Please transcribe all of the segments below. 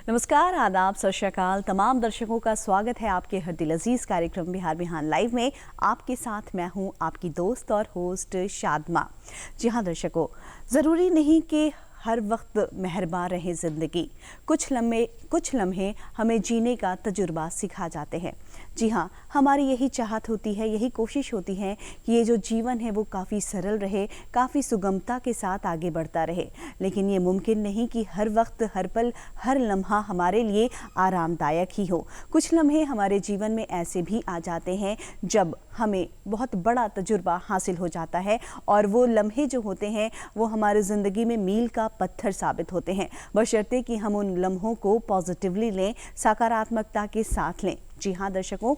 नमस्कार, आदाब, सत श्री अकाल। तमाम दर्शकों का स्वागत है आपके हर दिल अजीज कार्यक्रम बिहार बिहान लाइव में। आपके साथ मैं हूं आपकी दोस्त और होस्ट शादमा। जी हाँ दर्शकों, ज़रूरी नहीं कि हर वक्त मेहरबान रहे ज़िंदगी। कुछ लम्हे हमें जीने का तजुर्बा सिखा जाते हैं। जी हाँ, हमारी यही चाहत होती है, यही कोशिश होती है कि ये जो जीवन है वो काफ़ी सरल रहे, काफ़ी सुगमता के साथ आगे बढ़ता रहे। लेकिन ये मुमकिन नहीं कि हर वक्त, हर पल, हर लम्हा हमारे लिए आरामदायक ही हो। कुछ लम्हे हमारे जीवन में ऐसे भी आ जाते हैं जब हमें बहुत बड़ा तजुर्बा हासिल हो जाता है और वो लम्हे जो होते हैं वो हमारी ज़िंदगी में मील का पत्थर साबित होते हैं, बशर्ते कि हम उन लम्हों को पॉजिटिवली लें, सकारात्मकता के साथ लें। जी हाँ दर्शकों,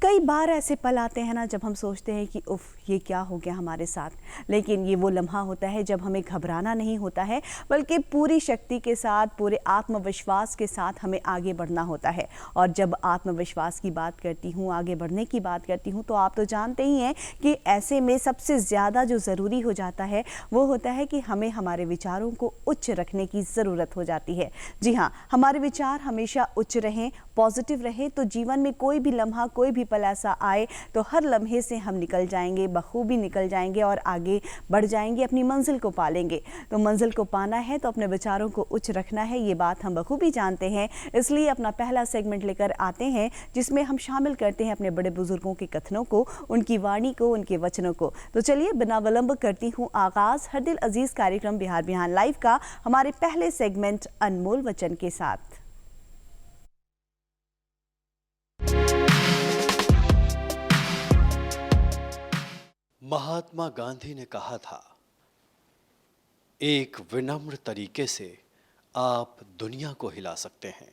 कई बार ऐसे पल आते हैं ना जब हम सोचते हैं कि उफ, ये क्या हो गया हमारे साथ। लेकिन ये वो लम्हा होता है जब हमें घबराना नहीं होता है, बल्कि पूरी शक्ति के साथ, पूरे आत्मविश्वास के साथ हमें आगे बढ़ना होता है। और जब आत्मविश्वास की बात करती हूँ, आगे बढ़ने की बात करती हूँ, तो आप तो जानते ही हैं कि ऐसे में सबसे ज़्यादा जो ज़रूरी हो जाता है वो होता है कि हमें हमारे विचारों को उच्च रखने की ज़रूरत हो जाती है। जी हाँ, हमारे विचार हमेशा उच्च रहें, पॉजिटिव रहें, तो जीवन में कोई भी लम्हा, कोई भी पल ऐसा आए तो हर लम्हे से हम निकल जाएंगे, बखूबी निकल जाएंगे और आगे बढ़ जाएंगे, अपनी मंजिल को पालेंगे। तो मंजिल को पाना है तो अपने विचारों को उच्च रखना है, ये बात हम बखूबी जानते हैं। इसलिए अपना पहला सेगमेंट लेकर आते हैं जिसमें हम शामिल करते हैं अपने बड़े बुजुर्गों के कथनों को, उनकी वाणी को, उनके वचनों को। तो चलिए बिना विलंब करती हूँ आगाज हर दिल अजीज कार्यक्रम बिहार बिहान लाइव का हमारे पहले सेगमेंट अनमोल वचन के साथ। महात्मा गांधी ने कहा था, एक विनम्र तरीके से आप दुनिया को हिला सकते हैं।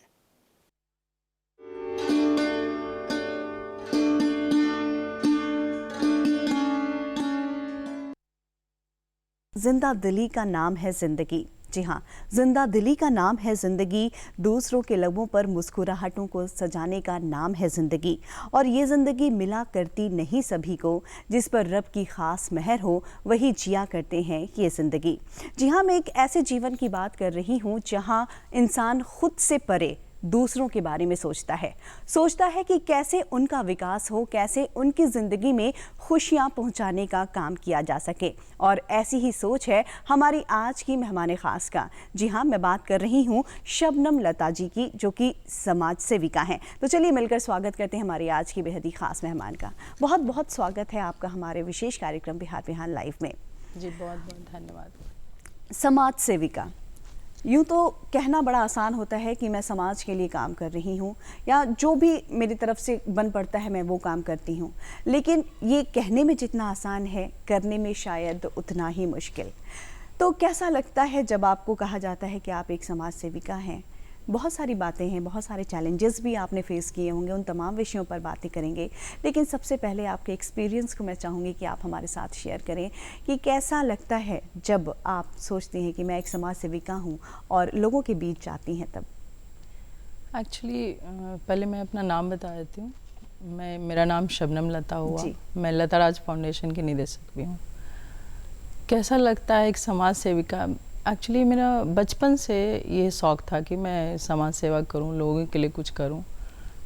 जिंदा दिली का नाम है जिंदगी। जी हाँ, जिंदा दिली का नाम है ज़िंदगी। दूसरों के लबों पर मुस्कुराहटों को सजाने का नाम है ज़िंदगी। और ये ज़िंदगी मिला करती नहीं सभी को, जिस पर रब की ख़ास मेहर हो वही जिया करते हैं ये ज़िंदगी। जी हाँ, मैं एक ऐसे जीवन की बात कर रही हूँ जहाँ इंसान खुद से परे दूसरों के बारे में सोचता है कि कैसे उनका विकास हो, कैसे उनकी ज़िंदगी में खुशियाँ पहुँचाने का काम किया जा सके। और ऐसी ही सोच है हमारी आज की मेहमान ख़ास का। जी हाँ, मैं बात कर रही हूँ शबनम लता जी की, जो कि समाज सेविका हैं। तो चलिए मिलकर स्वागत करते हैं हमारी आज की बेहद ही ख़ास मेहमान का। बहुत बहुत स्वागत है आपका हमारे विशेष कार्यक्रम बिहार बिहान लाइव में। जी बहुत बहुत धन्यवाद। समाज सेविका, यूँ तो कहना बड़ा आसान होता है कि मैं समाज के लिए काम कर रही हूँ, या जो भी मेरी तरफ से बन पड़ता है मैं वो काम करती हूँ। लेकिन ये कहने में जितना आसान है, करने में शायद उतना ही मुश्किल। तो कैसा लगता है जब आपको कहा जाता है कि आप एक समाज सेविका हैं? बहुत सारी बातें हैं, बहुत सारे चैलेंजेस भी आपने फेस किए होंगे, उन तमाम विषयों पर बातें करेंगे। लेकिन सबसे पहले आपके एक्सपीरियंस को मैं चाहूँगी कि आप हमारे साथ शेयर करें कि कैसा लगता है जब आप सोचती हैं कि मैं एक समाज सेविका हूँ और लोगों के बीच जाती हैं तब। एक्चुअली पहले मैं अपना नाम बता देती हूँ। मेरा नाम शबनम लता हुआ, मैं लता राज फाउंडेशन की निदेशक भी हूँ। कैसा लगता है एक समाज सेविका? एक्चुअली मेरा बचपन से ये शौक़ था कि मैं समाज सेवा करूं, लोगों के लिए कुछ करूं,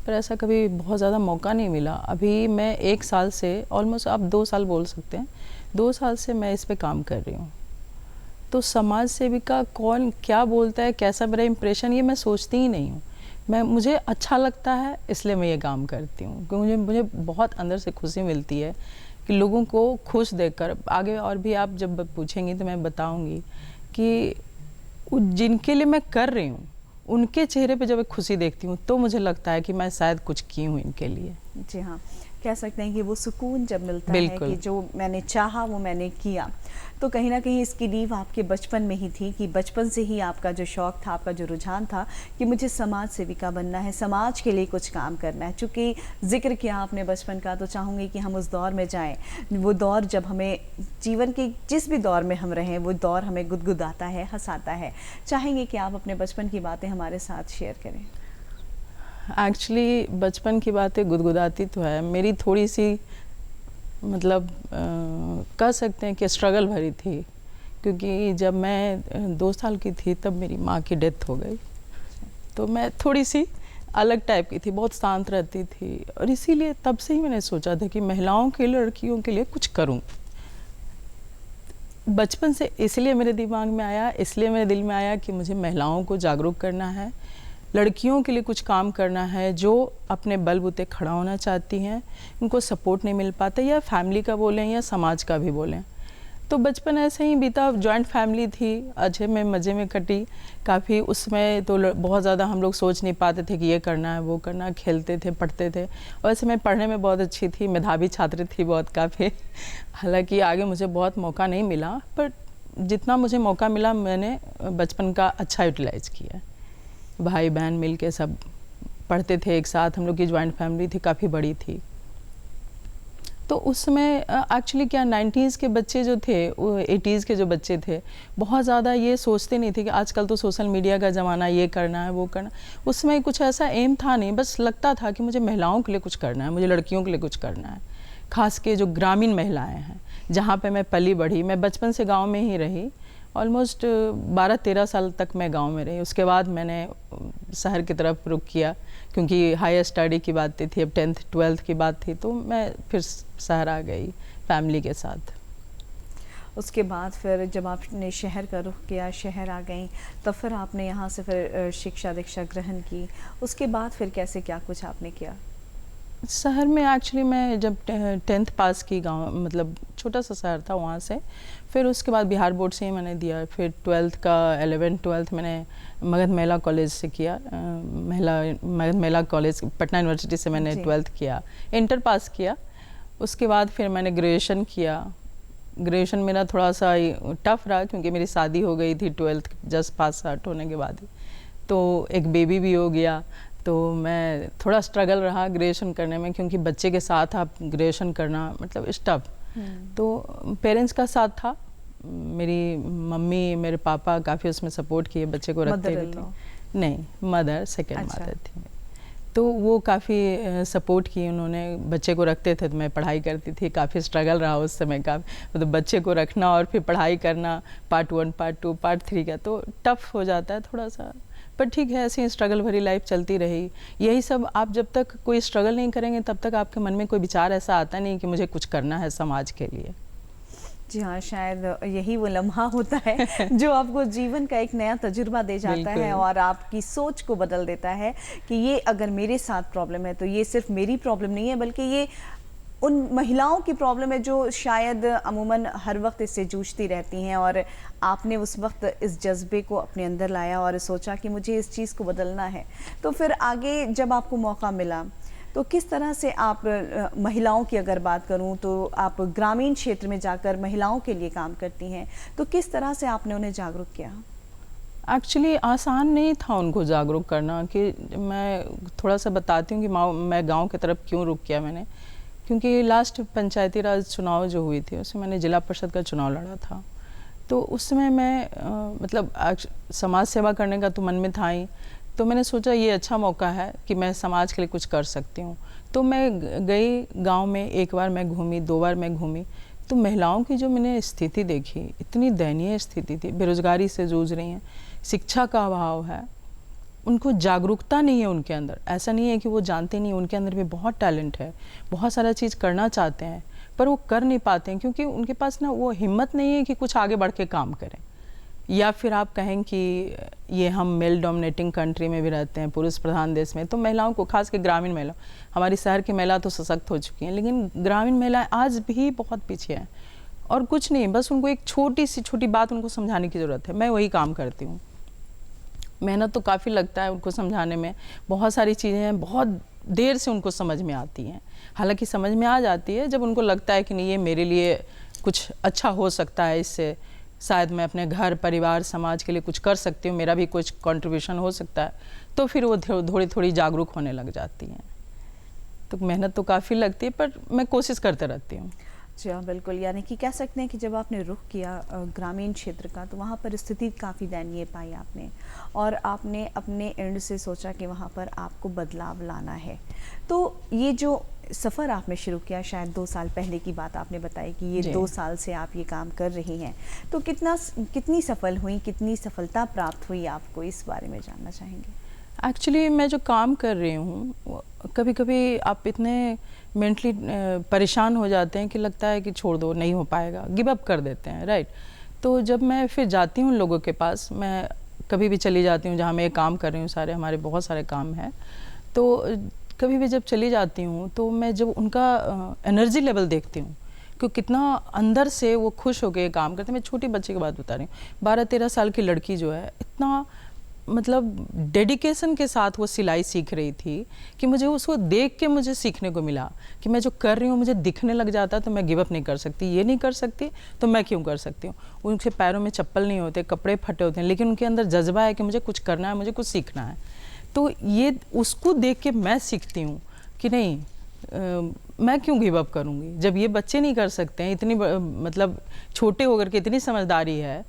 पर ऐसा कभी बहुत ज़्यादा मौका नहीं मिला। अभी मैं 1 साल से, ऑलमोस्ट आप 2 साल बोल सकते हैं, 2 साल से मैं इस पे काम कर रही हूं। तो समाज सेविका कौन क्या बोलता है, कैसा मेरा इम्प्रेशन, ये मैं सोचती ही नहीं हूँ। मुझे अच्छा लगता है इसलिए मैं ये काम करती हूँ, क्योंकि मुझे बहुत अंदर से खुशी मिलती है कि लोगों को खुश देखकर। आगे और भी आप जब पूछेंगी तो मैं बताऊँगी कि जिनके लिए मैं कर रही हूँ उनके चेहरे पे जब एक खुशी देखती हूँ तो मुझे लगता है कि मैं शायद कुछ की हूँ इनके लिए। जी हाँ, कह सकते हैं कि वो सुकून जब मिलता है कि जो मैंने चाहा वो मैंने किया। तो कहीं ना कहीं इसकी नींव आपके बचपन में ही थी कि बचपन से ही आपका जो शौक़ था, आपका जो रुझान था कि मुझे समाज सेविका बनना है, समाज के लिए कुछ काम करना है। चूँकि जिक्र किया आपने बचपन का, तो चाहूँगी कि हम उस दौर में जाएं। वो दौर जब हमें जीवन के जिस भी दौर में हम रहें, वो दौर हमें गुदगुदाता है, हंसाता है। चाहेंगे कि आप अपने बचपन की बातें हमारे साथ शेयर करें। एक्चुअली बचपन की बातें गुदगुदाती तो है, मेरी थोड़ी सी मतलब कह सकते हैं कि स्ट्रगल भरी थी, क्योंकि जब मैं 2 साल की थी तब मेरी माँ की डेथ हो गई। तो मैं थोड़ी सी अलग टाइप की थी, बहुत शांत रहती थी, और इसीलिए तब से ही मैंने सोचा था कि महिलाओं के लिए, लड़कियों के लिए कुछ करूं। बचपन से इसलिए मेरे दिमाग में आया, इसलिए मेरे दिल में आया कि मुझे महिलाओं को जागरूक करना है, लड़कियों के लिए कुछ काम करना है जो अपने बलबूते खड़ा होना चाहती हैं, उनको सपोर्ट नहीं मिल पाता, या फैमिली का बोलें या समाज का भी बोलें। तो बचपन ऐसे ही बीता, जॉइंट फैमिली थी, अच्छे में मज़े में कटी काफ़ी। उसमें तो बहुत ज़्यादा हम लोग सोच नहीं पाते थे कि ये करना है वो करना है, खेलते थे पढ़ते थे। वैसे मैं पढ़ने में बहुत अच्छी थी, मेधावी छात्र थी बहुत काफ़ी। हालांकि आगे मुझे बहुत मौका नहीं मिला, पर जितना मुझे मौका मिला मैंने बचपन का अच्छा यूटिलाइज़ किया। भाई बहन मिल के सब पढ़ते थे एक साथ, हम लोग की जॉइंट फैमिली थी, काफ़ी बड़ी थी। तो उसमें एक्चुअली क्या 90s के बच्चे जो थे, 80s के जो बच्चे थे, बहुत ज़्यादा ये सोचते नहीं थे कि आजकल तो सोशल मीडिया का ज़माना, ये करना है वो करना। उसमें कुछ ऐसा एम था नहीं, बस लगता था कि मुझे महिलाओं के लिए कुछ करना है, मुझे लड़कियों के लिए कुछ करना है। खास के जो ग्रामीण महिलाएं हैं, जहाँ पे मैं पली बढ़ी, मैं बचपन से गाँव में ही रही, ऑलमोस्ट 12-13 साल तक मैं गांव में रही। उसके बाद मैंने शहर की तरफ रुख किया, क्योंकि हायर स्टडी की बात थी, अब 10th 12th की बात थी, तो मैं फिर शहर आ गई फैमिली के साथ। उसके बाद फिर जब आपने शहर का रुख किया, शहर आ गई, तब फिर आपने यहाँ से फिर शिक्षा दीक्षा ग्रहण की। उसके बाद फिर कैसे क्या कुछ आपने किया? शहर में एक्चुअली मैं जब 10th पास की, गांव मतलब छोटा सा शहर था वहाँ से, फिर उसके बाद बिहार बोर्ड से ही मैंने दिया। फिर 12th का 11th 12th मैंने मगध महिला कॉलेज से किया, मगध महिला कॉलेज पटना यूनिवर्सिटी से मैंने 12th किया, इंटर पास किया। उसके बाद फिर मैंने ग्रेजुएशन किया। ग्रेजुएशन मेरा थोड़ा सा टफ रहा, क्योंकि मेरी शादी हो गई थी 12th जस्ट पास आउट होने के बाद ही, तो एक बेबी भी हो गया। तो मैं थोड़ा स्ट्रगल रहा ग्रेजुएशन करने में, क्योंकि बच्चे के साथ आप ग्रेजुएशन करना मतलब टफ। तो पेरेंट्स का साथ था, मेरी मम्मी मेरे पापा काफ़ी उसमें सपोर्ट किए, बच्चे को रखते हुए थे। नहीं, मदर सेकेंड मदर थी, तो वो काफ़ी सपोर्ट की उन्होंने, बच्चे को रखते थे। तो मैं पढ़ाई करती थी, काफ़ी स्ट्रगल रहा उस समय का, मतलब बच्चे को रखना और फिर पढ़ाई करना, पार्ट 1 पार्ट 2 पार्ट 3 का, तो टफ हो जाता है थोड़ा सा, पर ठीक है, ऐसी स्ट्रगल भरी लाइफ चलती रही। यही सब, आप जब तक कोई स्ट्रगल नहीं करेंगे तब तक आपके मन में कोई विचार ऐसा आता नहीं कि मुझे कुछ करना है समाज के लिए। जी हाँ, शायद यही वो लम्हा होता है जो आपको जीवन का एक नया तजुर्बा दे जाता है और आपकी सोच को बदल देता है कि ये अगर मेरे साथ प्रॉब्लम है तो ये सिर्फ मेरी प्रॉब्लम नहीं है, बल्कि ये उन महिलाओं की प्रॉब्लम है जो शायद अमूमन हर वक्त इससे जूझती रहती हैं। और आपने उस वक्त इस जज्बे को अपने अंदर लाया और सोचा कि मुझे इस चीज़ को बदलना है। तो फिर आगे जब आपको मौका मिला तो किस तरह से आप महिलाओं की अगर बात करूं तो आप ग्रामीण क्षेत्र में जाकर महिलाओं के लिए काम करती हैं, तो किस तरह से आपने उन्हें जागरूक किया? एक्चुअली आसान नहीं था उनको जागरूक करना, कि मैं थोड़ा सा बताती हूँ कि मैं गांव की तरफ क्यों रुक किया मैंने। क्योंकि लास्ट पंचायती राज चुनाव जो हुई थी उसमें मैंने जिला परिषद का चुनाव लड़ा था, तो उस समय मैं मतलब समाज सेवा करने का तो मन में था ही, तो मैंने सोचा ये अच्छा मौका है कि मैं समाज के लिए कुछ कर सकती हूँ। तो मैं गई गांव में, एक बार मैं घूमी, 2 बार मैं घूमी, तो महिलाओं की जो मैंने स्थिति देखी, इतनी दयनीय स्थिति थी, बेरोजगारी से जूझ रही हैं, शिक्षा का अभाव है, उनको जागरूकता नहीं है उनके अंदर। ऐसा नहीं है कि वो जानते नहीं, उनके अंदर भी बहुत टैलेंट है, बहुत सारा चीज़ करना चाहते हैं, पर वो कर नहीं पाते हैं, क्योंकि उनके पास ना वो हिम्मत नहीं है कि कुछ आगे बढ़ के काम करें। या फिर आप कहें कि ये हम मेल डोमिनेटिंग कंट्री में भी रहते हैं, पुरुष प्रधान देश में, तो महिलाओं को, खास के ग्रामीण महिला, हमारी शहर की महिला तो सशक्त हो चुकी हैं, लेकिन ग्रामीण महिलाएं आज भी बहुत पीछे हैं। और कुछ नहीं, बस उनको एक छोटी बात उनको समझाने की ज़रूरत है। मैं वही काम करती हूँ। मेहनत तो काफ़ी लगता है उनको समझाने में, बहुत सारी चीज़ें हैं, बहुत देर से उनको समझ में आती हैं। हालांकि समझ में आ जाती है जब उनको लगता है कि नहीं, ये मेरे लिए कुछ अच्छा हो सकता है, इससे शायद मैं अपने घर परिवार समाज के लिए कुछ कर सकती हूँ, मेरा भी कुछ कंट्रीब्यूशन हो सकता है, तो फिर वो थोड़ी जागरूक होने लग जाती हैं। तो मेहनत तो काफ़ी लगती है, पर मैं कोशिश करते रहती हूँ। जी हाँ, बिल्कुल। यानी कि कह सकते हैं कि जब आपने रुख किया ग्रामीण क्षेत्र का, तो वहाँ पर स्थिति काफ़ी दयनीय पाई आपने, और आपने अपने एंड से सोचा कि वहाँ पर आपको बदलाव लाना है। तो ये जो सफ़र आपने शुरू किया, शायद 2 साल पहले की बात आपने बताई कि ये 2 साल से आप ये काम कर रही हैं, तो कितनी सफल हुई, कितनी सफलता प्राप्त हुई आपको, इस बारे में जानना चाहेंगे? एक्चुअली मैं जो काम कर रही हूँ, कभी कभी आप इतने मेंटली परेशान हो जाते हैं कि लगता है कि छोड़ दो, नहीं हो पाएगा, गिव अप कर देते हैं, राइट। तो जब मैं फिर जाती हूँ लोगों के पास, मैं कभी भी चली जाती हूँ जहाँ मैं काम कर रही हूँ, हमारे बहुत सारे काम हैं, तो कभी भी जब चली जाती हूँ तो मैं जब उनका एनर्जी लेवल देखती हूँ कि कितना अंदर से वो खुश होकर ये काम करते हैं। मैं छोटी बच्चे की बात बता रही हूँ, 12-13 साल की लड़की जो है, इतना मतलब डेडिकेशन के साथ वो सिलाई सीख रही थी कि मुझे उसको देख के मुझे सीखने को मिला कि मैं जो कर रही हूँ मुझे दिखने लग जाता तो मैं गिव अप नहीं कर सकती, ये नहीं कर सकती तो मैं क्यों कर सकती हूँ। उनके पैरों में चप्पल नहीं होते, कपड़े फटे होते हैं, लेकिन उनके अंदर जज्बा है कि मुझे कुछ करना है, मुझे कुछ सीखना है। तो ये उसको देख के मैं सीखती हूँ कि नहीं, मैं क्यों गिव अप करूँगी जब ये बच्चे नहीं कर सकते हैं, इतनी मतलब छोटे होकर के इतनी समझदारी है,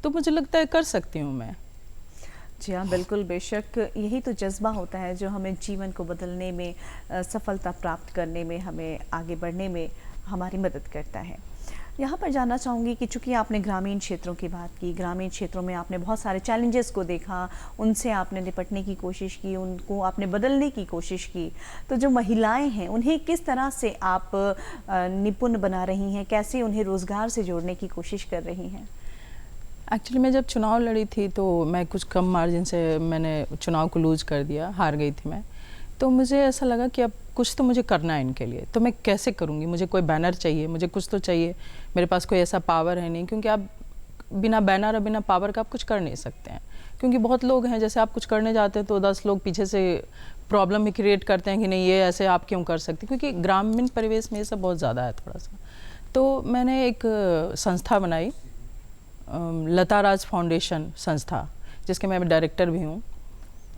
तो मुझे लगता है कर सकती हूँ मैं। जी हाँ, बिल्कुल, बेशक यही तो जज्बा होता है जो हमें जीवन को बदलने में, सफलता प्राप्त करने में, हमें आगे बढ़ने में हमारी मदद करता है। यहाँ पर जानना चाहूँगी कि चूँकि आपने ग्रामीण क्षेत्रों की बात की, ग्रामीण क्षेत्रों में आपने बहुत सारे चैलेंजेस को देखा, उनसे आपने निपटने की कोशिश की, उनको आपने बदलने की कोशिश की, तो जो महिलाएं हैं उन्हें किस तरह से आप निपुण बना रही हैं, कैसे उन्हें रोज़गार से जोड़ने की कोशिश कर रही हैं? एक्चुअली मैं जब चुनाव लड़ी थी तो मैं कुछ कम मार्जिन से मैंने चुनाव को लूज कर दिया, हार गई थी मैं। तो मुझे ऐसा लगा कि अब कुछ तो मुझे करना है इनके लिए, तो मैं कैसे करूँगी, मुझे कोई बैनर चाहिए, मुझे कुछ तो चाहिए, मेरे पास कोई ऐसा पावर है नहीं, क्योंकि आप बिना बैनर और बिना पावर का आप कुछ कर नहीं सकते हैं। क्योंकि बहुत लोग हैं, जैसे आप कुछ करने जाते हैं तो 10 लोग पीछे से प्रॉब्लम भी क्रिएट करते हैं कि नहीं ये ऐसे आप क्यों कर सकते, क्योंकि ग्रामीण परिवेश में ये सब बहुत ज़्यादा है थोड़ा सा। तो मैंने एक संस्था बनाई, लता राज फाउंडेशन संस्था, जिसके मैं डायरेक्टर भी हूँ।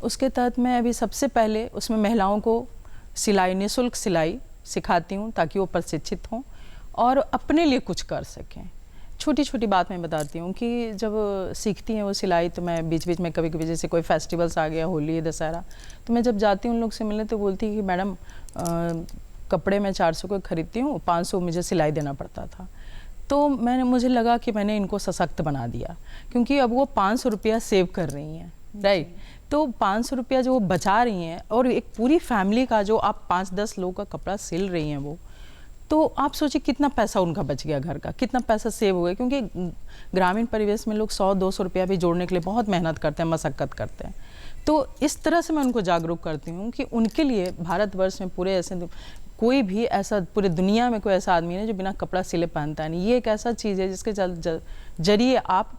उसके तहत मैं अभी सबसे पहले उसमें महिलाओं को सिलाई, निःशुल्क सिलाई सिखाती हूँ ताकि वो प्रशिक्षित हों और अपने लिए कुछ कर सकें। छोटी छोटी बात मैं बताती हूँ कि जब सीखती हैं वो सिलाई, तो मैं बीच बीच में कभी कभी जैसे कोई फेस्टिवल्स आ गया, होली, दशहरा, तो मैं जब जाती हूँ उन लोग से मिलने तो बोलती है कि मैडम कपड़े मैं 400 के खरीदती हूँ, 500 मुझे सिलाई देना पड़ता था। तो मुझे लगा कि मैंने इनको सशक्त बना दिया, क्योंकि अब वो 500 रुपया सेव कर रही हैं, राइट। तो 500 रुपया जो वो बचा रही हैं और एक पूरी फैमिली का जो आप 5-10 लोगों का कपड़ा सिल रही हैं वो, तो आप सोचिए कितना पैसा उनका बच गया, घर का कितना पैसा सेव हो गया। क्योंकि ग्रामीण परिवेश में लोग 100-200 रुपया भी जोड़ने के लिए बहुत मेहनत करते हैं, मशक्क़त करते हैं। तो इस तरह से मैं उनको जागरूक करती हूँ कि उनके लिए भारतवर्ष में पूरे ऐसे कोई भी ऐसा, पूरे दुनिया में कोई ऐसा आदमी नहीं जो बिना कपड़ा सिले पहनता नहीं। ये एक ऐसा चीज़ है जिसके जरिए आप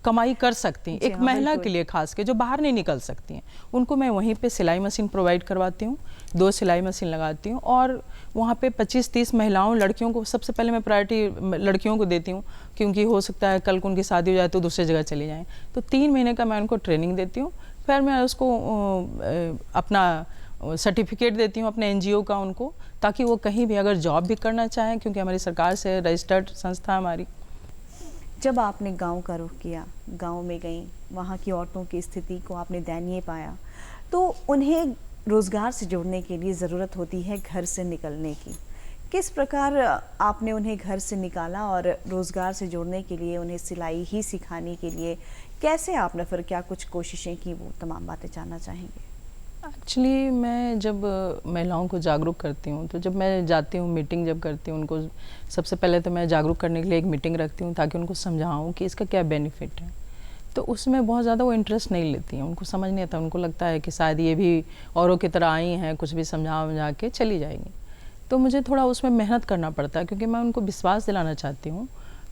कमाई कर सकती हैं। एक महिला के लिए खास के जो बाहर नहीं निकल सकती हैं, उनको मैं वहीं पे सिलाई मशीन प्रोवाइड करवाती हूँ, 2 सिलाई मशीन लगाती हूँ और वहाँ पे 25-30 महिलाओं, लड़कियों को सबसे पहले मैं प्रायोरिटी लड़कियों को देती हूँ, क्योंकि हो सकता है कल को उनकी शादी हो जाए तो दूसरी जगह चली जाएँ। तो 3 महीने का मैं उनको ट्रेनिंग देती हूँ, फिर मैं उसको अपना सर्टिफिकेट देती हूँ अपने एनजीओ का उनको, ताकि वो कहीं भी अगर जॉब भी करना चाहें, क्योंकि हमारी सरकार से रजिस्टर्ड संस्था हमारी। जब आपने गांव का रुख किया, गांव में गई, वहाँ की औरतों की स्थिति को आपने दयनीय पाया, तो उन्हें रोज़गार से जोड़ने के लिए ज़रूरत होती है घर से निकलने की। किस प्रकार आपने उन्हें घर से निकाला और रोज़गार से जोड़ने के लिए, उन्हें सिलाई ही सिखाने के लिए कैसे आपने फिर क्या कुछ कोशिशें की, वो तमाम बातें जानना चाहेंगे। एक्चुअली मैं जब महिलाओं को जागरूक करती हूँ, तो जब मैं जाती हूँ मीटिंग जब करती हूँ उनको, सबसे पहले तो मैं जागरूक करने के लिए एक मीटिंग रखती हूँ ताकि उनको समझाऊँ कि इसका क्या बेनिफिट है। तो उसमें बहुत ज़्यादा वो इंटरेस्ट नहीं लेती हैं, उनको समझ नहीं आता, उनको लगता है कि शायद ये भी औरों की तरह आई हैं, कुछ भी समझा के चली जाएंगी। तो मुझे थोड़ा उसमें मेहनत करना पड़ता है, क्योंकि मैं उनको विश्वास दिलाना चाहती हूँ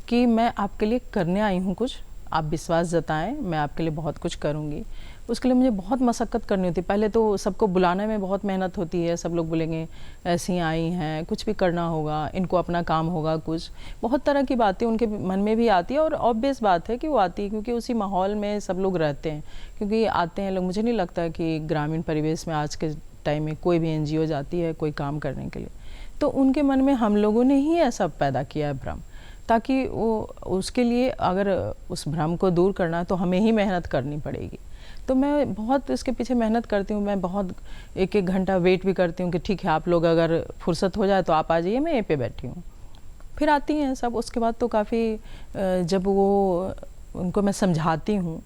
कि मैं आपके लिए करने आई हूँ कुछ, आप विश्वास जताएं, मैं आपके लिए बहुत कुछ करूँगी। उसके लिए मुझे बहुत मशक्क़त करनी होती है। पहले तो सबको बुलाने में बहुत मेहनत होती है, सब लोग बोलेंगे ऐसी आई हैं, कुछ भी करना होगा, इनको अपना काम होगा, कुछ बहुत तरह की बातें उनके मन में भी आती है। और ऑब्वियस बात है कि वो आती है, क्योंकि उसी माहौल में सब लोग रहते हैं, क्योंकि आते हैं लोग। मुझे नहीं लगता कि ग्रामीण परिवेश में आज के टाइम में कोई भी एनजीओ जाती है कोई काम करने के लिए, तो उनके मन में हम लोगों ने ही ऐसा पैदा किया है भ्रम, ताकि वो उसके लिए अगर उस भ्रम को दूर करना है तो हमें ही मेहनत करनी पड़ेगी। तो मैं बहुत इसके पीछे मेहनत करती हूँ, मैं बहुत 1-1 घंटा वेट भी करती हूँ कि ठीक है आप लोग अगर फुर्सत हो जाए तो आप आ जाइए, मैं यहीं पे बैठी हूँ। फिर आती हैं सब। उसके बाद तो काफ़ी जब वो उनको मैं समझाती हूँ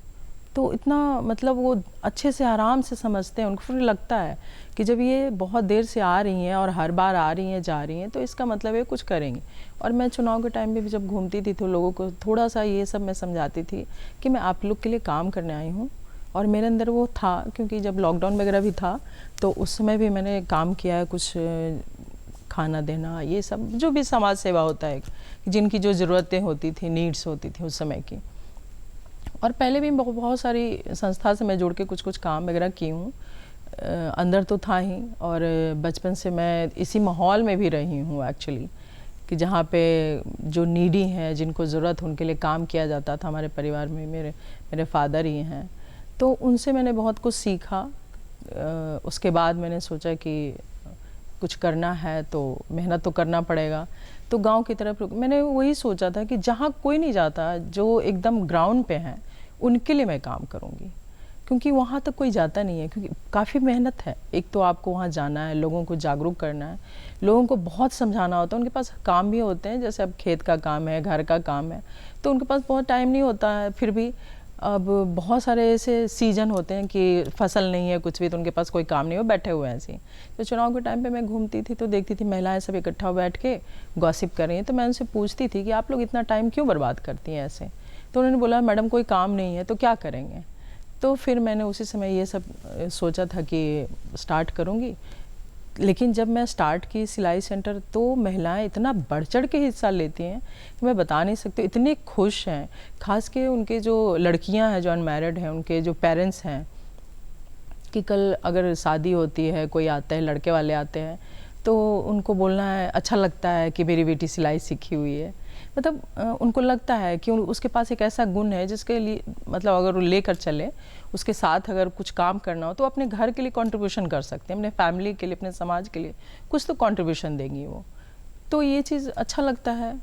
तो इतना मतलब वो अच्छे से आराम से समझते हैं, उनको फिर लगता है कि जब ये बहुत देर से आ रही हैं और हर बार आ रही हैं जा रही हैं तो इसका मतलब है कुछ करेंगे। और मैं चुनाव के टाइम पे भी जब घूमती थी तो लोगों को थोड़ा सा ये सब मैं समझाती थी कि मैं आप लोग के लिए काम करने आई हूँ। और मेरे अंदर वो था, क्योंकि जब लॉकडाउन वगैरह भी था तो उस समय भी मैंने काम किया है, कुछ खाना देना, ये सब जो भी समाज सेवा होता है, जिनकी जो ज़रूरतें होती थी, नीड्स होती थी उस समय की। और पहले भी बहुत सारी संस्था से मैं जुड़ के कुछ कुछ काम वगैरह की हूँ, अंदर तो था ही। और बचपन से मैं इसी माहौल में भी रही हूँ एक्चुअली, कि जहाँ पे जो नीडी हैं, जिनको ज़रूरत उनके लिए काम किया जाता था। हमारे परिवार में मेरे फादर ही हैं, तो उनसे मैंने बहुत कुछ सीखा। उसके बाद मैंने सोचा कि कुछ करना है तो मेहनत तो करना पड़ेगा, तो गांव की तरफ मैंने वही सोचा था कि जहाँ कोई नहीं जाता, जो एकदम ग्राउंड पे हैं, उनके लिए मैं काम करूँगी, क्योंकि वहाँ तक कोई जाता नहीं है। क्योंकि काफ़ी मेहनत है, एक तो आपको वहाँ जाना है, लोगों को जागरूक करना है, लोगों को बहुत समझाना होता है। उनके पास काम भी होते हैं, जैसे अब खेत का काम है, घर का काम है, तो उनके पास बहुत टाइम नहीं होता है। फिर भी अब बहुत सारे ऐसे सीजन होते हैं कि फसल नहीं है कुछ भी, तो उनके पास कोई काम नहीं हो, बैठे हुए हैं ऐसे। तो चुनाव के टाइम पे मैं घूमती थी तो देखती थी महिलाएं सब इकट्ठा बैठ के गॉसिप कर रही हैं, तो मैं उनसे पूछती थी कि आप लोग इतना टाइम क्यों बर्बाद करती हैं ऐसे। तो उन्होंने बोला मैडम कोई काम नहीं है तो क्या करेंगे। तो फिर मैंने उसी समय ये सब सोचा था कि स्टार्ट करूँगी। लेकिन जब मैं स्टार्ट की सिलाई सेंटर, तो महिलाएं इतना बढ़ चढ़ के हिस्सा लेती हैं कि मैं बता नहीं सकती, इतनी खुश हैं। खास के उनके जो लड़कियां हैं जो अनमैरिड हैं, उनके जो पेरेंट्स हैं, कि कल अगर शादी होती है, कोई आता है, लड़के वाले आते हैं, तो उनको बोलना है अच्छा लगता है कि मेरी बेटी सिलाई सीखी हुई है। मतलब उनको लगता है कि उसके पास एक ऐसा गुण है जिसके लिए मतलब अगर वो लेकर चले, उसके साथ अगर कुछ काम करना हो तो अपने घर के लिए कंट्रीब्यूशन कर सकते हैं, अपने फैमिली के लिए, अपने समाज के लिए कुछ तो कंट्रीब्यूशन देंगी वो। तो ये चीज़ अच्छा लगता है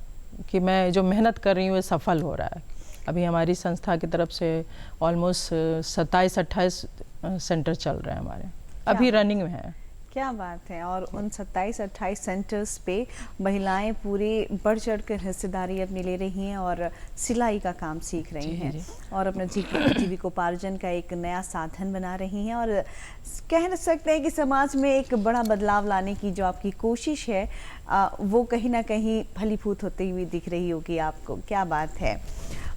कि मैं जो मेहनत कर रही हूँ ये सफल हो रहा है। अभी हमारी संस्था की तरफ से ऑलमोस्ट 27-28 सेंटर चल रहे हैं हमारे, अभी रनिंग में है। क्या बात है। और उन 27-28 सेंटर्स पे महिलाएं पूरे बढ़ चढ़कर हिस्सेदारी अपनी ले रही हैं और सिलाई का काम सीख रही हैं और अपना जीविकोपार्जन का एक नया साधन बना रही हैं। और कह सकते हैं कि समाज में एक बड़ा बदलाव लाने की जो आपकी कोशिश है वो कहीं ना कहीं फलीभूत होती हुई दिख रही होगी आपको। क्या बात है।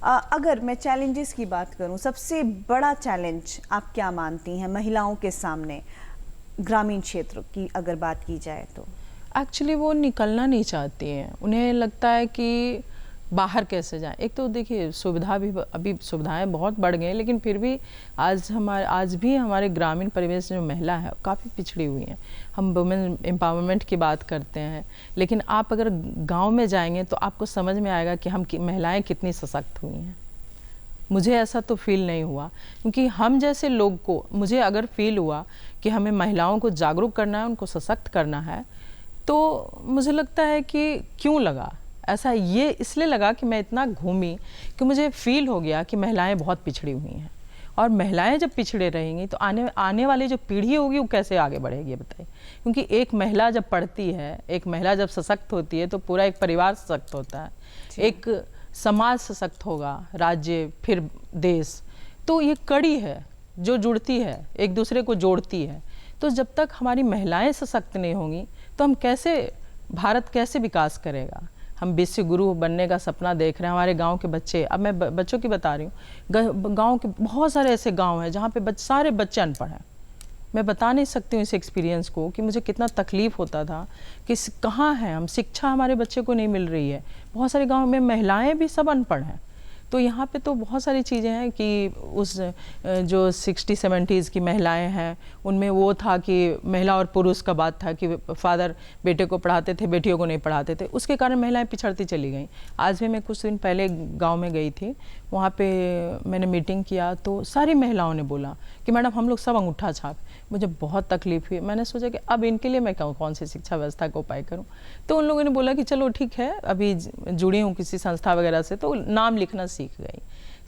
अगर मैं चैलेंजेस की बात करूं, सबसे बड़ा चैलेंज आप क्या मानती हैं महिलाओं के सामने ग्रामीण क्षेत्र की अगर बात की जाए तो? एक्चुअली वो निकलना नहीं चाहती हैं, उन्हें लगता है कि बाहर कैसे जाएं। एक तो देखिए सुविधा भी, अभी सुविधाएं बहुत बढ़ गई हैं, लेकिन फिर भी आज भी हमारे ग्रामीण परिवेश जो महिला है काफ़ी पिछड़ी हुई हैं। हम वुमेन एम्पावरमेंट की बात करते हैं, लेकिन आप अगर गांव में जाएंगे तो आपको समझ में आएगा कि हम महिलाएं कितनी सशक्त हुई हैं। मुझे ऐसा तो फील नहीं हुआ, क्योंकि हम जैसे लोग को, मुझे अगर फील हुआ कि हमें महिलाओं को जागरूक करना है, उनको सशक्त करना है, तो मुझे लगता है कि क्यों लगा ऐसा, ये इसलिए लगा कि मैं इतना घूमी कि मुझे फील हो गया कि महिलाएं बहुत पिछड़ी हुई हैं। और महिलाएं जब पिछड़े रहेंगी तो आने वाली जो पीढ़ी होगी वो कैसे आगे बढ़ेगी बताइए। क्योंकि एक महिला जब पढ़ती है, एक महिला जब सशक्त होती है तो पूरा एक परिवार सशक्त होता है, एक समाज सशक्त होगा, राज्य, फिर देश। तो ये कड़ी है जो जुड़ती है, एक दूसरे को जोड़ती है। तो जब तक हमारी महिलाएं सशक्त नहीं होंगी तो हम कैसे, भारत कैसे विकास करेगा। हम विश्व गुरु बनने का सपना देख रहे हैं। हमारे गांव के बच्चे, अब मैं बच्चों की बता रही हूँ, गांव के बहुत सारे ऐसे गांव हैं जहाँ पे सारे बच्चे अनपढ़ हैं। मैं बता नहीं सकती हूँ इस एक्सपीरियंस को कि मुझे कितना तकलीफ होता था कि कहाँ है हम, शिक्षा हमारे बच्चे को नहीं मिल रही है। बहुत सारे गाँव में महिलाएँ भी सब अनपढ़ हैं। तो यहाँ पे तो बहुत सारी चीज़ें हैं कि उस जो 60-70s की महिलाएं हैं उनमें वो था कि महिला और पुरुष का बात था कि फादर बेटे को पढ़ाते थे, बेटियों को नहीं पढ़ाते थे, उसके कारण महिलाएं पिछड़ती चली गईं। आज भी मैं कुछ दिन पहले गांव में गई थी, वहाँ पे मैंने मीटिंग किया तो सारी महिलाओं ने बोला कि मैडम हम लोग सब अंगूठा छाप। मुझे बहुत तकलीफ हुई। मैंने सोचा कि अब इनके लिए मैं कौन सी शिक्षा व्यवस्था का उपाय करूं। तो उन लोगों ने बोला कि चलो ठीक है, अभी जुड़ी हूँ किसी संस्था वगैरह से, तो नाम लिखना सीख गई।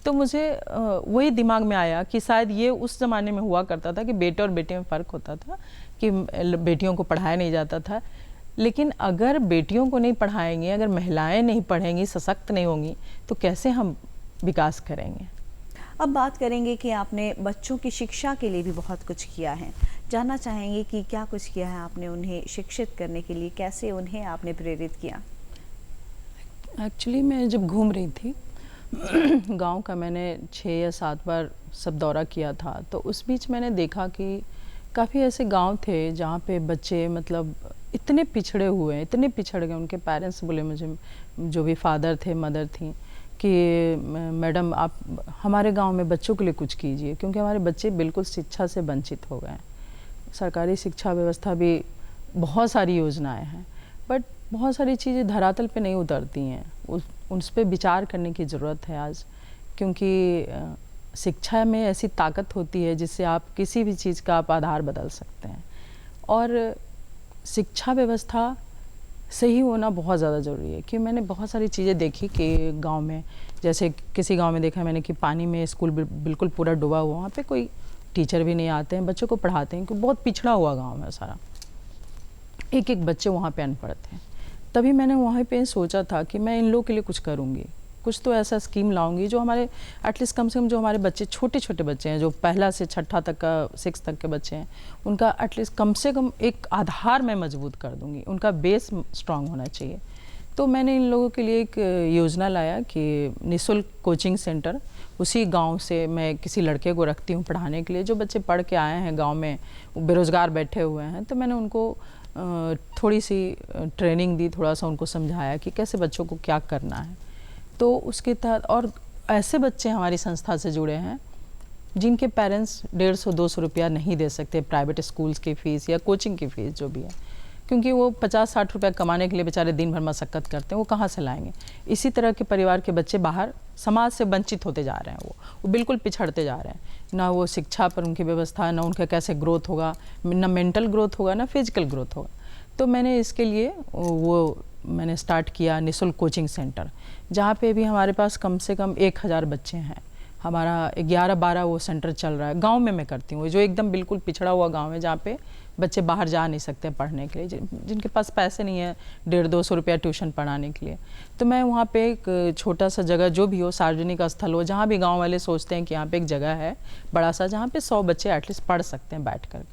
तो मुझे वही दिमाग में आया कि शायद ये उस ज़माने में हुआ करता था कि बेटे और बेटे में फ़र्क होता था, कि बेटियों को पढ़ाया नहीं जाता था। लेकिन अगर बेटियों को नहीं पढ़ाएंगे, अगर महिलाएं नहीं पढ़ेंगी, सशक्त नहीं होंगी, तो कैसे हम विकास करेंगे। अब बात करेंगे कि आपने बच्चों की शिक्षा के लिए भी बहुत कुछ किया है। जानना चाहेंगे कि क्या कुछ किया है आपने उन्हें शिक्षित करने के लिए, कैसे उन्हें आपने प्रेरित किया? एक्चुअली मैं जब घूम रही थी गांव का, मैंने 6 या 7 बार सब दौरा किया था, तो उस बीच मैंने देखा कि काफ़ी ऐसे गांव थे जहाँ पे बच्चे मतलब इतने पिछड़े हुए हैं, इतने पिछड़ गए। उनके पेरेंट्स बोले मुझे, जो भी फादर थे मदर थी, कि मैडम आप हमारे गांव में बच्चों के लिए कुछ कीजिए, क्योंकि हमारे बच्चे बिल्कुल शिक्षा से वंचित हो गए हैं। सरकारी शिक्षा व्यवस्था भी बहुत सारी योजनाएं हैं, बट बहुत सारी चीज़ें धरातल पे नहीं उतरती हैं। उस पर विचार करने की ज़रूरत है आज, क्योंकि शिक्षा में ऐसी ताकत होती है जिससे आप किसी भी चीज़ का आप आधार बदल सकते हैं। और शिक्षा व्यवस्था सही होना बहुत ज़्यादा ज़रूरी है, कि मैंने बहुत सारी चीज़ें देखी कि गांव में, जैसे किसी गांव में देखा मैंने कि पानी में स्कूल बिल्कुल पूरा डूबा हुआ, वहाँ पे कोई टीचर भी नहीं आते हैं, बच्चों को पढ़ाते हैं, क्योंकि बहुत पिछड़ा हुआ गांव है सारा, एक एक बच्चे वहाँ पे अनपढ़ थे। तभी मैंने वहाँ पे सोचा था कि मैं इन लोगों के लिए कुछ करूँगी, कुछ तो ऐसा स्कीम लाऊंगी जो हमारे एटलीस्ट कम से कम जो हमारे बच्चे छोटे छोटे बच्चे हैं, जो पहला से छठा तक का 6 तक के बच्चे हैं, उनका एटलीस्ट कम से कम एक आधार मैं मजबूत कर दूंगी, उनका बेस स्ट्रांग होना चाहिए। तो मैंने इन लोगों के लिए एक योजना लाया कि निःशुल्क कोचिंग सेंटर, उसी गांव से मैं किसी लड़के को रखती हूँ पढ़ाने के लिए, जो बच्चे पढ़ के आए हैं गांव में, बेरोज़गार बैठे हुए हैं। तो मैंने उनको थोड़ी सी ट्रेनिंग दी, थोड़ा सा उनको समझाया कि कैसे बच्चों को क्या करना है। तो उसके तहत, और ऐसे बच्चे हमारी संस्था से जुड़े हैं जिनके पेरेंट्स 150-200 रुपया नहीं दे सकते प्राइवेट स्कूल्स की फ़ीस या कोचिंग की फ़ीस जो भी है, क्योंकि वो 50-60 रुपया कमाने के लिए बेचारे दिन भर मशक्क़त करते हैं, वो कहाँ से लाएंगे। इसी तरह के परिवार के बच्चे बाहर समाज से वंचित होते जा रहे हैं, वो बिल्कुल पिछड़ते जा रहे हैं। ना वो शिक्षा पर उनकी व्यवस्था, ना उनका कैसे ग्रोथ होगा, ना मेंटल ग्रोथ होगा, ना फिजिकल ग्रोथ होगा। तो मैंने इसके लिए मैंने स्टार्ट किया निःशुल्क कोचिंग सेंटर, जहाँ पे भी हमारे पास कम से कम 1000 बच्चे हैं। हमारा 11-12 वो सेंटर चल रहा है। गांव में मैं करती हूँ, जो एकदम बिल्कुल पिछड़ा हुआ गांव है, जहाँ पे बच्चे बाहर जा नहीं सकते पढ़ने के लिए, जिनके पास पैसे नहीं है 150-200 रुपया ट्यूशन पढ़ाने के लिए। तो मैं वहाँ पे एक छोटा सा जगह, जो भी हो, सार्वजनिक स्थल हो, जहाँ भी गाँव वाले सोचते हैं कि यहाँ पे एक जगह है बड़ा सा, जहाँ पे 100 बच्चे एटलीस्ट पढ़ सकते हैं बैठ कर,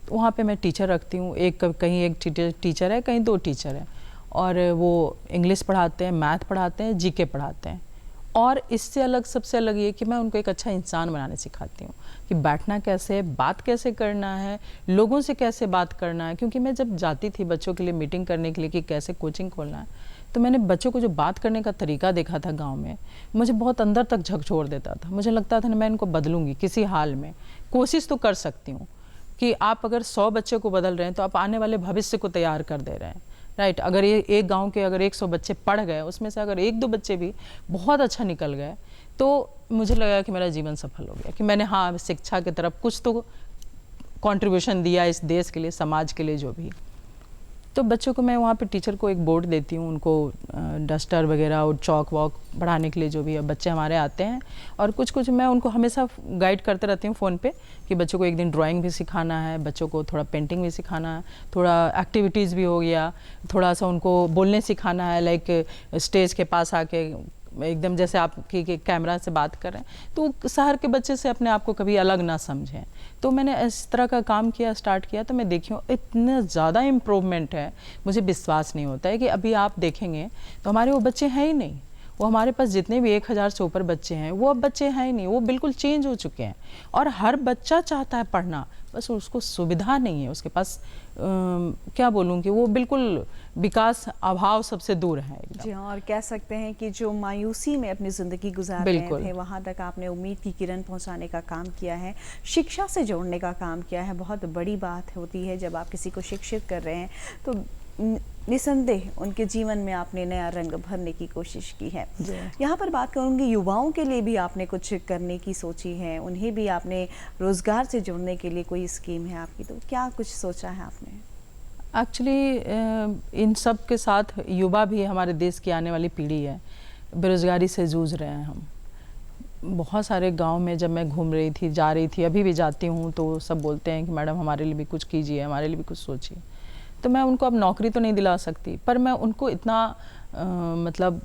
तो वहाँ पे मैं टीचर रखती हूँ। कहीं एक टीचर है, कहीं 2 टीचर हैं, और वो इंग्लिश पढ़ाते हैं, मैथ पढ़ाते हैं, जीके पढ़ाते हैं। और इससे अलग, सबसे अलग ये कि मैं उनको एक अच्छा इंसान बनाने सिखाती हूँ, कि बैठना कैसे है, बात कैसे करना है, लोगों से कैसे बात करना है। क्योंकि मैं जब जाती थी बच्चों के लिए मीटिंग करने के लिए कि कैसे कोचिंग खोलना है, तो मैंने बच्चों को जो बात करने का तरीका देखा था गाँव में, मुझे बहुत अंदर तक झकझोर देता था। मुझे लगता था ना, मैं इनको बदलूँगी किसी हाल में, कोशिश तो कर सकती हूँ कि आप अगर 100 बच्चे को बदल रहे हैं तो आप आने वाले भविष्य को तैयार कर दे रहे हैं, राइट। अगर ये एक गांव के अगर 100 बच्चे पढ़ गए, उसमें से अगर 1-2 बच्चे भी बहुत अच्छा निकल गए, तो मुझे लगा कि मेरा जीवन सफल हो गया, कि मैंने हाँ शिक्षा की तरफ कुछ तो कंट्रीब्यूशन दिया इस देश के लिए, समाज के लिए, जो भी। तो बच्चों को मैं वहाँ पे टीचर को एक बोर्ड देती हूँ, उनको डस्टर वगैरह और चौक वॉक पढ़ाने के लिए, जो भी है। बच्चे हमारे आते हैं, और कुछ मैं उनको हमेशा गाइड करते रहती हूँ फ़ोन पे, कि बच्चों को एक दिन ड्राइंग भी सिखाना है, बच्चों को थोड़ा पेंटिंग भी सिखाना है, थोड़ा एक्टिविटीज़ भी हो गया, थोड़ा सा उनको बोलने सिखाना है, लाइक स्टेज के पास आके एकदम जैसे आप कि कैमरा से बात कर रहे हैं, तो शहर के बच्चे से अपने आप को कभी अलग ना समझें। तो मैंने इस तरह का काम किया, स्टार्ट किया, तो मैं देखी हूँ इतना ज़्यादा इम्प्रूवमेंट है, मुझे विश्वास नहीं होता है कि अभी आप देखेंगे तो हमारे वो बच्चे हैं ही नहीं। वो हमारे पास जितने भी 1000 से ऊपर बच्चे हैं, वो अब बच्चे हैं ही नहीं, वो बिल्कुल चेंज हो चुके हैं। और हर बच्चा चाहता है पढ़ना, बस उसको सुविधा नहीं है, उसके पास क्या बोलूँ कि वो बिल्कुल विकास अभाव सबसे दूर है एकदम। जी हाँ, और कह सकते हैं कि जो मायूसी में अपनी ज़िंदगी गुजार रहे थे, वहाँ तक आपने उम्मीद की किरण पहुँचाने का काम किया है, शिक्षा से जोड़ने का काम किया है। बहुत बड़ी बात होती है जब आप किसी को शिक्षित कर रहे हैं, तो निसंदेह उनके जीवन में आपने नया रंग भरने की कोशिश की है। यहाँ पर बात करूँगी, युवाओं के लिए भी आपने कुछ करने की सोची है, उन्हें भी आपने रोज़गार से जोड़ने के लिए कोई स्कीम है आपकी, तो क्या कुछ सोचा है आपने? एक्चुअली इन सब के साथ युवा भी हमारे देश की आने वाली पीढ़ी है। बेरोज़गारी से जूझ रहे हैं हम। बहुत सारे गांव में जब मैं घूम रही थी, जा रही थी, अभी भी जाती हूँ, तो सब बोलते हैं कि मैडम हमारे लिए भी कुछ कीजिए, हमारे लिए भी कुछ सोचिए। तो मैं उनको अब नौकरी तो नहीं दिला सकती, पर मैं उनको इतना मतलब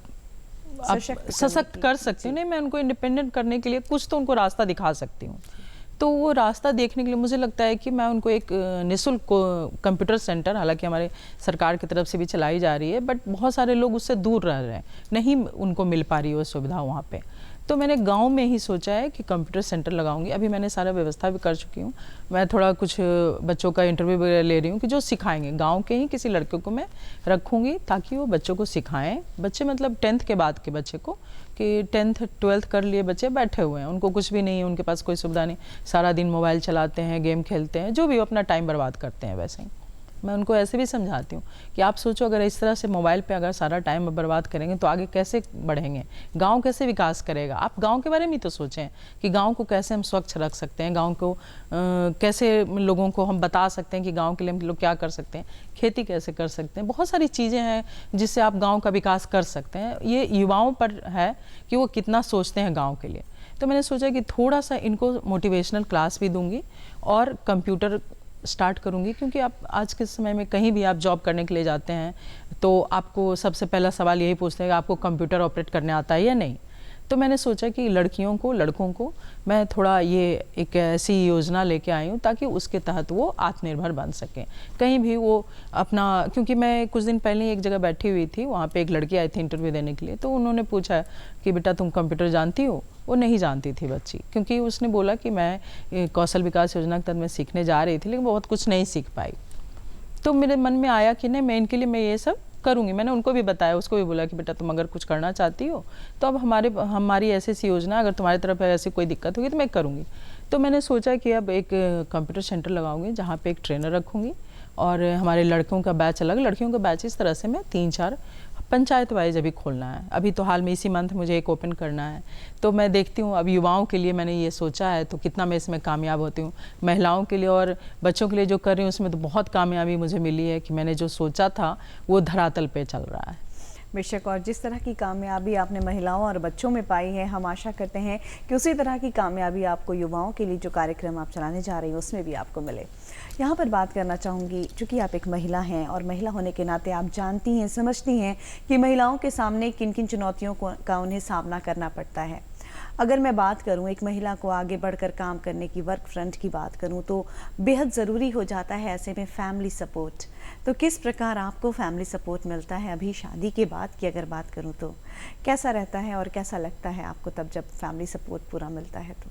सशक्त कर सकती हूँ। नहीं, मैं उनको इंडिपेंडेंट करने के लिए कुछ तो उनको रास्ता दिखा सकती हूँ। तो वो रास्ता देखने के लिए मुझे लगता है कि मैं उनको एक निःशुल्क कंप्यूटर सेंटर, हालांकि हमारे सरकार की तरफ से भी चलाई जा रही है, बट बहुत सारे लोग उससे दूर रह रहे हैं, नहीं उनको मिल पा रही है वो सुविधा वहाँ पे। तो मैंने गांव में ही सोचा है कि कंप्यूटर सेंटर लगाऊंगी। अभी मैंने सारा व्यवस्था भी कर चुकी हूँ। मैं थोड़ा कुछ बच्चों का इंटरव्यू वगैरह ले रही हूँ कि जो सिखाएंगे, गांव के ही किसी लड़के को मैं रखूँगी ताकि वो बच्चों को सिखाएं। बच्चे मतलब 10th के बाद के बच्चे को, कि 10th 12th कर लिए बच्चे बैठे हुए हैं, उनको कुछ भी नहीं है, उनके पास कोई सुविधा नहीं, सारा दिन मोबाइल चलाते हैं, गेम खेलते हैं, जो भी अपना टाइम बर्बाद करते हैं। वैसे ही मैं उनको ऐसे भी समझाती हूँ कि आप सोचो अगर इस तरह से मोबाइल पे अगर सारा टाइम बर्बाद करेंगे तो आगे कैसे बढ़ेंगे, गांव कैसे विकास करेगा। आप गांव के बारे में तो सोचें कि गांव को कैसे हम स्वच्छ रख सकते हैं, गांव को कैसे लोगों को हम बता सकते हैं कि गांव के लिए हम लोग क्या कर सकते हैं, खेती कैसे कर सकते हैं। बहुत सारी चीज़ें हैं जिससे आप गाँव का विकास कर सकते हैं। ये युवाओं पर है कि वो कितना सोचते हैं गाँव के लिए। तो मैंने सोचा कि थोड़ा सा इनको मोटिवेशनल क्लास भी दूंगी और कंप्यूटर स्टार्ट करूंगी, क्योंकि आप आज के समय में कहीं भी आप जॉब करने के लिए जाते हैं तो आपको सबसे पहला सवाल यही पूछते हैं कि आपको कंप्यूटर ऑपरेट करने आता है या नहीं। तो मैंने सोचा कि लड़कियों को, लड़कों को मैं थोड़ा ये एक ऐसी योजना लेके आई हूँ ताकि उसके तहत वो आत्मनिर्भर बन सकें, कहीं भी वो अपना। क्योंकि मैं कुछ दिन पहले एक जगह बैठी हुई थी, वहाँ पे एक लड़की आई थी इंटरव्यू देने के लिए, तो उन्होंने पूछा कि बेटा तुम कंप्यूटर जानती हो। वो नहीं जानती थी बच्ची, क्योंकि उसने बोला कि मैं कौशल विकास योजना के तहत मैं सीखने जा रही थी लेकिन बहुत कुछ नहीं सीख पाई। तो मेरे मन में आया कि नहीं, मैं इनके लिए मैं ये सब करूँगी। मैंने उनको भी बताया, उसको भी बोला कि बेटा तुम अगर कुछ करना चाहती हो तो अब हमारी ऐसी योजना, अगर तुम्हारी तरफ ऐसी कोई दिक्कत होगी तो मैं करूँगी। तो मैंने सोचा कि अब एक कंप्यूटर सेंटर लगाऊंगी जहाँ पे एक ट्रेनर रखूँगी और हमारे लड़कों का बैच अलग, लड़कियों का बैच, इस तरह से मैं 3-4 पंचायत वाइज अभी खोलना है। अभी तो हाल में इसी मंथ मुझे एक ओपन करना है। तो मैं देखती हूँ अब युवाओं के लिए मैंने ये सोचा है तो कितना मैं इसमें कामयाब होती हूँ। महिलाओं के लिए और बच्चों के लिए जो कर रही हूँ उसमें तो बहुत कामयाबी मुझे मिली है कि मैंने जो सोचा था वो धरातल पे चल रहा है। बेशक, और जिस तरह की कामयाबी आपने महिलाओं और बच्चों में पाई है, हम आशा करते हैं कि उसी तरह की कामयाबी आपको युवाओं के लिए जो कार्यक्रम आप चलाने जा रही हैं उसमें भी आपको मिले। यहाँ पर बात करना चाहूँगी, चूँकि आप एक महिला हैं और महिला होने के नाते आप जानती हैं, समझती हैं कि महिलाओं के सामने किन किन चुनौतियों का उन्हें सामना करना पड़ता है। अगर मैं बात करूं एक महिला को आगे बढ़कर काम करने की, वर्क फ्रंट की बात करूं तो बेहद ज़रूरी हो जाता है ऐसे में फैमिली सपोर्ट। तो किस प्रकार आपको फैमिली सपोर्ट मिलता है अभी शादी के बाद की अगर बात करूं तो कैसा रहता है और कैसा लगता है आपको तब जब फैमिली सपोर्ट पूरा मिलता है? तो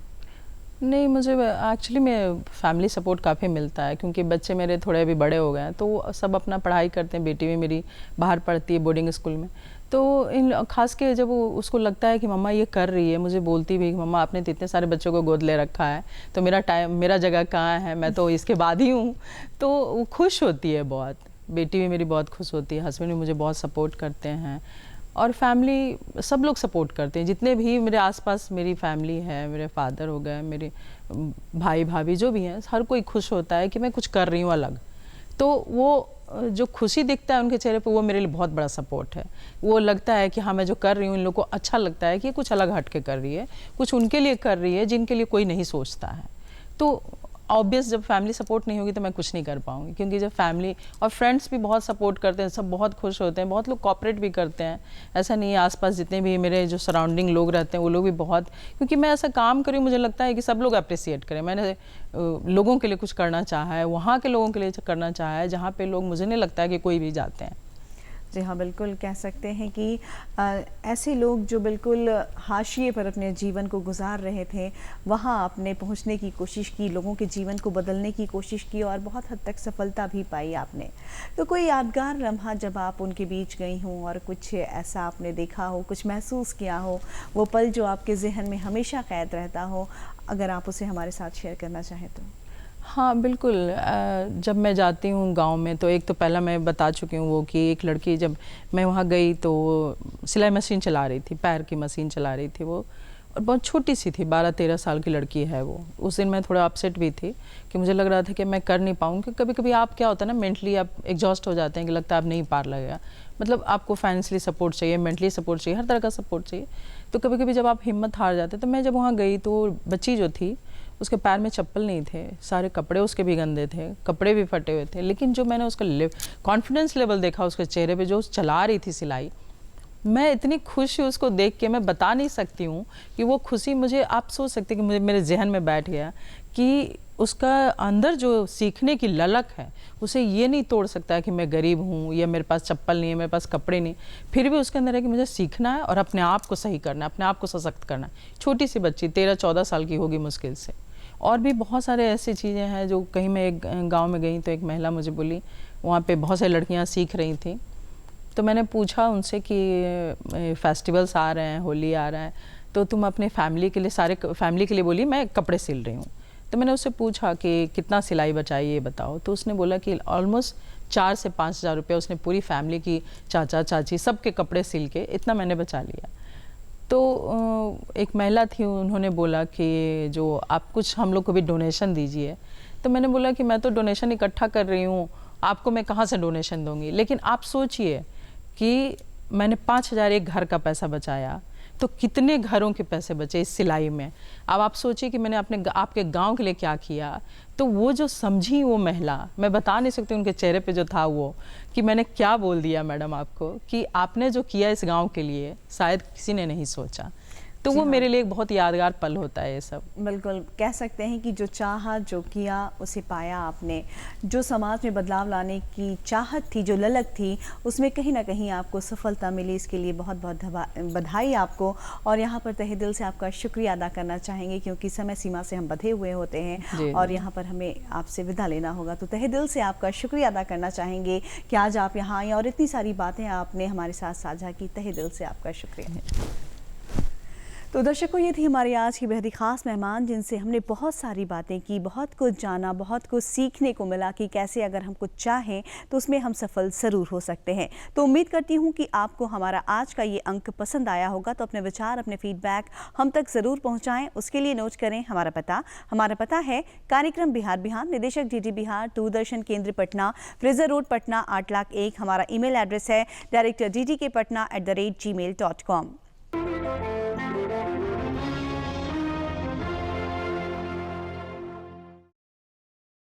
नहीं, मुझे एक्चुअली में फैमिली सपोर्ट काफ़ी मिलता है, क्योंकि बच्चे मेरे थोड़े अभी बड़े हो गए हैं तो सब अपना पढ़ाई करते हैं। बेटी भी मेरी बाहर पढ़ती है बोर्डिंग स्कूल में। तो इन खास के जब उसको लगता है कि मम्मा ये कर रही है, मुझे बोलती भी कि मम्मा आपने तो इतने सारे बच्चों को गोद ले रखा है तो मेरा जगह कहाँ है, मैं तो इसके बाद ही हूँ। तो वो खुश होती है बहुत, बेटी भी मेरी बहुत खुश होती है, हस्बैंड भी मुझे बहुत सपोर्ट करते हैं और फैमिली सब लोग सपोर्ट करते हैं। जितने भी मेरे आसपास मेरी फैमिली है, मेरे फादर हो गए, मेरे भाई भाभी जो भी हैं, हर कोई खुश होता है कि मैं कुछ कर रही हूँ अलग। तो वो जो खुशी दिखता है उनके चेहरे पे, वो मेरे लिए बहुत बड़ा सपोर्ट है। वो लगता है कि हाँ मैं जो कर रही हूँ इन लोगों को अच्छा लगता है कि ये कुछ अलग हट के कर रही है, कुछ उनके लिए कर रही है जिनके लिए कोई नहीं सोचता है। तो ऑब्वियस जब फैमिली सपोर्ट नहीं होगी तो मैं कुछ नहीं कर पाऊंगी, क्योंकि जब फैमिली और फ्रेंड्स भी बहुत सपोर्ट करते हैं, सब बहुत खुश होते हैं, बहुत लोग कोऑपरेट भी करते हैं। ऐसा नहीं है, आसपास जितने भी मेरे जो सराउंडिंग लोग रहते हैं वो लोग भी बहुत, क्योंकि मैं ऐसा काम करूँ मुझे लगता है कि सब लोग अप्रिसिएट करें। मैंने लोगों के लिए कुछ करना चाहा है, वहाँ के लोगों के लिए करना चाहा है जहाँ पे लोग मुझे नहीं लगता है कि कोई भी जाते हैं। जी हाँ, बिल्कुल कह सकते हैं कि ऐसे लोग जो बिल्कुल हाशिए पर अपने जीवन को गुजार रहे थे, वहाँ आपने पहुँचने की कोशिश की, लोगों के जीवन को बदलने की कोशिश की और बहुत हद तक सफलता भी पाई आपने। तो कोई यादगार लम्हा जब आप उनके बीच गई हों और कुछ ऐसा आपने देखा हो, कुछ महसूस किया हो, वो पल जो आपके जहन में हमेशा कैद रहता हो, अगर आप उसे हमारे साथ शेयर करना चाहें तो? हाँ बिल्कुल। जब मैं जाती हूँ गांव में तो एक तो पहला मैं बता चुकी हूँ वो कि एक लड़की, जब मैं वहाँ गई तो सिलाई मशीन चला रही थी, पैर की मशीन चला रही थी वो, और बहुत छोटी सी थी, 12-13 साल की लड़की है वो। उस दिन मैं थोड़ा अपसेट भी थी कि मुझे लग रहा था कि मैं कर नहीं पाऊँगी, क्योंकि कभी कभी आप क्या होता है ना, मेंटली आप एग्जॉस्ट हो जाते हैं कि लगता है आप नहीं पार लगेगा। मतलब आपको फाइनेंशियली सपोर्ट चाहिए, मेंटली सपोर्ट चाहिए, हर तरह का सपोर्ट चाहिए। तो कभी कभी जब आप हिम्मत हार जाते, तो मैं जब वहाँ गई तो बच्ची जो थी उसके पैर में चप्पल नहीं थे, सारे कपड़े उसके भी गंदे थे, कपड़े भी फटे हुए थे, लेकिन जो मैंने उसका कॉन्फिडेंस लेवल देखा उसके चेहरे पे, जो चला रही थी सिलाई, मैं इतनी खुश हूँ उसको देख के, मैं बता नहीं सकती हूँ कि वो खुशी मुझे, आप सोच सकते कि मुझे मेरे जहन में बैठ गया कि उसका अंदर जो सीखने की ललक है उसे ये नहीं तोड़ सकता है कि मैं गरीब हूँ या मेरे पास चप्पल नहीं है, मेरे पास कपड़े नहीं, फिर भी उसके अंदर है कि मुझे सीखना है और अपने आप को सही करना है, अपने आप को सशक्त करना है। छोटी सी बच्ची 13-14 साल की होगी मुश्किल से। और भी बहुत सारे ऐसी चीज़ें हैं जो, कहीं मैं एक गाँव में गई तो एक महिला मुझे बोली, वहाँ पे बहुत सारी लड़कियाँ सीख रही थी, तो मैंने पूछा उनसे कि फेस्टिवल्स आ रहे हैं, होली आ रहा है, तो तुम अपने फैमिली के लिए, सारे फैमिली के लिए, बोली मैं कपड़े सिल रही हूँ। तो मैंने उससे पूछा कि कितना सिलाई बचाई ये बताओ, तो उसने बोला कि ऑलमोस्ट 4 से 5 हज़ार रुपये उसने पूरी फैमिली की, चाचा चाची सबके कपड़े सिल के इतना मैंने बचा लिया। तो एक महिला थी, उन्होंने बोला कि जो आप कुछ हम लोग को भी डोनेशन दीजिए। तो मैंने बोला कि मैं तो डोनेशन इकट्ठा कर रही हूँ, आपको मैं कहाँ से डोनेशन दूँगी। लेकिन आप सोचिए कि मैंने 5,000 एक घर का पैसा बचाया, तो कितने घरों के पैसे बचे इस सिलाई में। अब आप सोचिए कि मैंने आपके गांव के लिए क्या किया। तो वो जो समझी वो महिला, मैं बता नहीं सकती उनके चेहरे पे जो था वो, कि मैंने क्या बोल दिया मैडम आपको, कि आपने जो किया इस गांव के लिए शायद किसी ने नहीं सोचा। तो वो मेरे लिए एक बहुत यादगार पल होता है ये सब। बिल्कुल कह सकते हैं कि जो चाहा, जो किया, उसे पाया आपने। जो समाज में बदलाव लाने की चाहत थी, जो ललक थी, उसमें कहीं ना कहीं आपको सफलता मिली। इसके लिए बहुत बहुत बधाई आपको। और यहाँ पर तहे दिल से आपका शुक्रिया अदा करना चाहेंगे, क्योंकि समय सीमा से हम बंधे हुए होते हैं और यहाँ पर हमें आपसे विदा लेना होगा। तो तहे दिल से आपका शुक्रिया अदा करना चाहेंगे कि आज आप यहाँ आए और इतनी सारी बातें आपने हमारे साथ साझा की। तहे दिल से आपका शुक्रिया। तो दर्शकों, ये थी हमारी आज की बेहद ही खास मेहमान, जिनसे हमने बहुत सारी बातें की, बहुत कुछ जाना, बहुत कुछ सीखने को मिला कि कैसे अगर हम कुछ चाहें तो उसमें हम सफल ज़रूर हो सकते हैं। तो उम्मीद करती हूँ कि आपको हमारा आज का ये अंक पसंद आया होगा। तो अपने विचार, अपने फीडबैक हम तक ज़रूर पहुँचाएँ। उसके लिए नोट करें हमारा पता है कार्यक्रम बिहार बिहान, निदेशक DD बिहार, दूरदर्शन केंद्र पटना, फ्रेजर रोड पटना 8,01,000। हमारा ईमेल एड्रेस है director.ddkpatna@gmail.com।